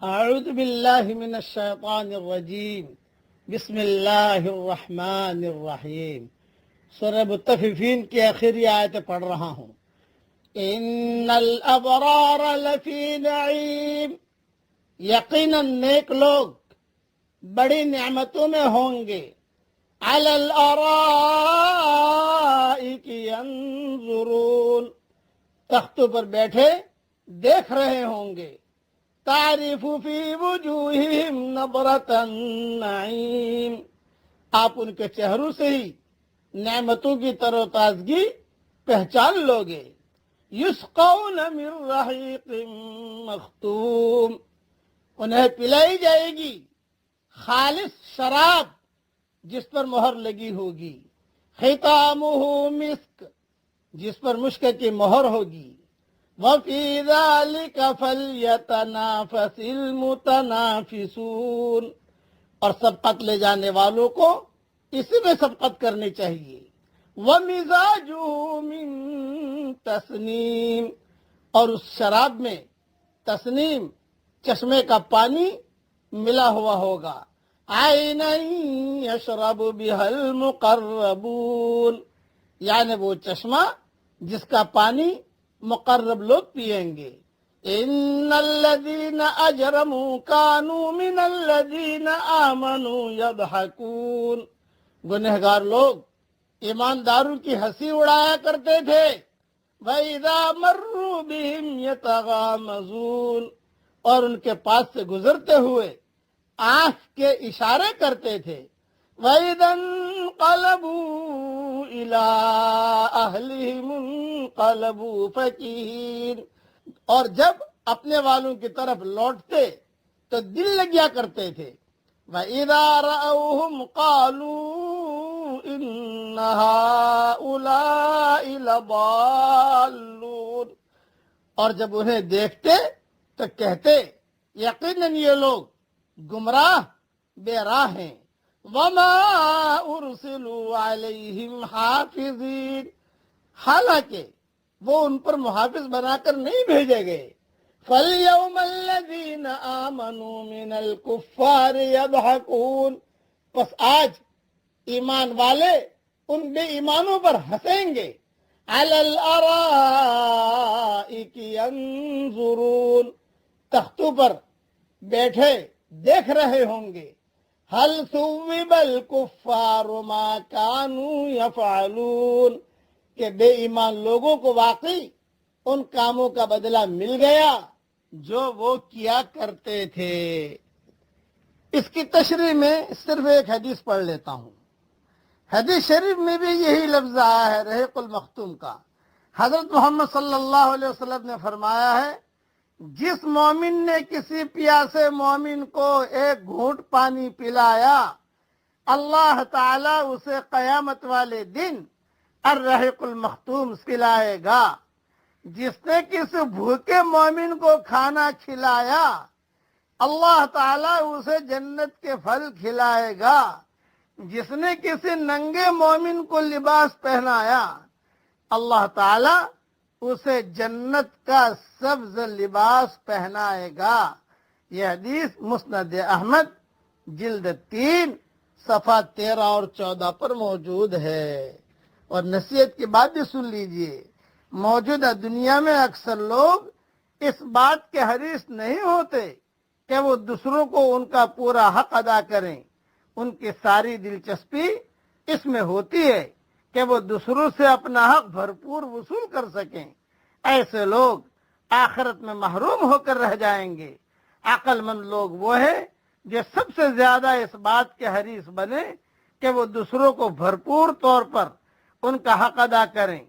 اعوذ باللہ من الشیطان الرجیم بسم اللہ الرحمن الرحیم سورہ مطففین کی آخری آیت پڑھ رہا ہوں۔ ان الابرار لفی نعیم، یقیناً نیک لوگ بڑی نعمتوں میں ہوں گے۔ علی الارائک ینظرون، تختوں پر بیٹھے دیکھ رہے ہوں گے۔ تعرف فی وجوہہم نظرۃ النعیم، آپ ان کے چہروں سے ہی نعمتوں کی تر و تازگی پہچان لوگے۔ یسقون من رحیق مختوم، انہیں پلائی جائے گی خالص شراب جس پر مہر لگی ہوگی۔ ختامہ مسک، جس پر مشک کی مہر ہوگی۔ وَفِي ذَلِكَ فَلْيَتَنَافَسِ الْمُتَنَافِسُونَ، اور سبقت لے جانے والوں کو اسی میں سبقت کرنی چاہیے۔ وَمِزَاجُهُ مِن تَسْنِيم، اور اس شراب میں تسنیم چشمے کا پانی ملا ہوا ہوگا۔ عَيْنًا يَشْرَبُ بِهَا الْمُقَرَّبُونَ، یعنی وہ چشمہ جس کا پانی مقرب لوگ پیئیں گے۔ ان الذین اجرموا کانوا من الذین آمنوا یضحکون، گنہگار لوگ ایمانداروں کی ہنسی اڑایا کرتے تھے۔ وَإِذَا مَرُّوا بِهِمْ يَتَغَامَزُونَ، اور ان کے پاس سے گزرتے ہوئے آنکھ کے اشارے کرتے تھے۔ وَإِذَا انقلبوا إِلَىٰ أَهْلِهِمُ انقلبوا فَكِهِينَ، اور جب اپنے والوں کی طرف لوٹتے تو دل لگیا کرتے تھے۔ وَإِذَا رَأَوْهُمْ قَالُوا إِنَّ هَٰؤُلَاءِ لَضَالُّونَ، اور جب انہیں دیکھتے تو کہتے یقیناً یہ لوگ گمراہ بے راہ ہیں۔ وَمَا أُرْسِلُوا عَلَيْهِمْ حَافِظِينَ، حالانکہ وہ ان پر محافظ بنا کر نہیں بھیجے گئے۔ فَالْيَوْمَ الَّذِينَ آمَنُوا مِنَ الْكُفَّارِ يَضْحَكُونَ، پس آج ایمان والے ان بے ایمانوں پر ہنسیں گے۔ عَلَى الْأَرَائِكِ يَنظُرُونَ، تختوں پر بیٹھے دیکھ رہے ہوں گے۔ هل ثوب الكفار ما كانوا يفعلون، کہ بے ایمان لوگوں کو واقعی ان کاموں کا بدلہ مل گیا جو وہ کیا کرتے تھے۔ اس کی تشریح میں صرف ایک حدیث پڑھ لیتا ہوں۔ حدیث شریف میں بھی یہی لفظ آیا ہے رحیق المختوم کا۔ حضرت محمد صلی اللہ علیہ وسلم نے فرمایا ہے، جس مومن نے کسی پیاسے مومن کو ایک گھونٹ پانی پلایا، اللہ تعالیٰ اسے قیامت والے دن الرحیق المختوم پلائے گا۔ جس نے کسی بھوکے مومن کو کھانا کھلایا، اللہ تعالیٰ اسے جنت کے پھل کھلائے گا۔ جس نے کسی ننگے مومن کو لباس پہنایا، اللہ تعالیٰ اسے جنت کا سبز لباس پہنائے گا۔ یہ حدیث مسند احمد جلد 3 صفحہ 13 اور 14 پر موجود ہے۔ اور نصیحت کی بات بھی سن لیجئے، موجودہ دنیا میں اکثر لوگ اس بات کے حریص نہیں ہوتے کہ وہ دوسروں کو ان کا پورا حق ادا کریں۔ ان کی ساری دلچسپی اس میں ہوتی ہے کہ وہ دوسروں سے اپنا حق بھرپور وصول کر سکیں۔ ایسے لوگ آخرت میں محروم ہو کر رہ جائیں گے۔ عقل مند لوگ وہ ہیں جو سب سے زیادہ اس بات کے حریص بنے کہ وہ دوسروں کو بھرپور طور پر ان کا حق ادا کریں،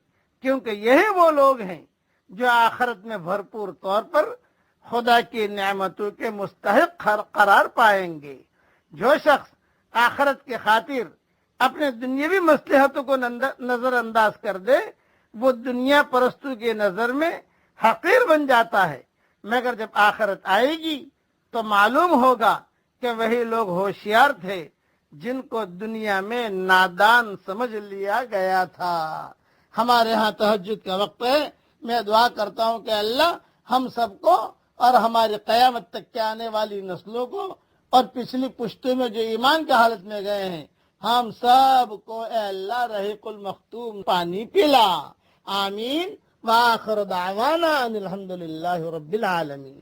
کیونکہ یہی وہ لوگ ہیں جو آخرت میں بھرپور طور پر خدا کی نعمتوں کے مستحق قرار پائیں گے۔ جو شخص آخرت کی خاطر اپنے دنیاوی مصلحتوں کو نظر انداز کر دے، وہ دنیا پرستوں کی نظر میں حقیر بن جاتا ہے، مگر جب آخرت آئے گی تو معلوم ہوگا کہ وہی لوگ ہوشیار تھے جن کو دنیا میں نادان سمجھ لیا گیا تھا۔ ہمارے ہاں تہجد کا وقت ہے، میں دعا کرتا ہوں کہ اللہ ہم سب کو اور ہماری قیامت تک کے آنے والی نسلوں کو اور پچھلی پشتوں میں جو ایمان کی حالت میں گئے ہیں ہم سب کو اے اللہ رحیق المختوم پانی پلا. آمین. وآخر دعوانا ان الحمد للہ رب العالمین.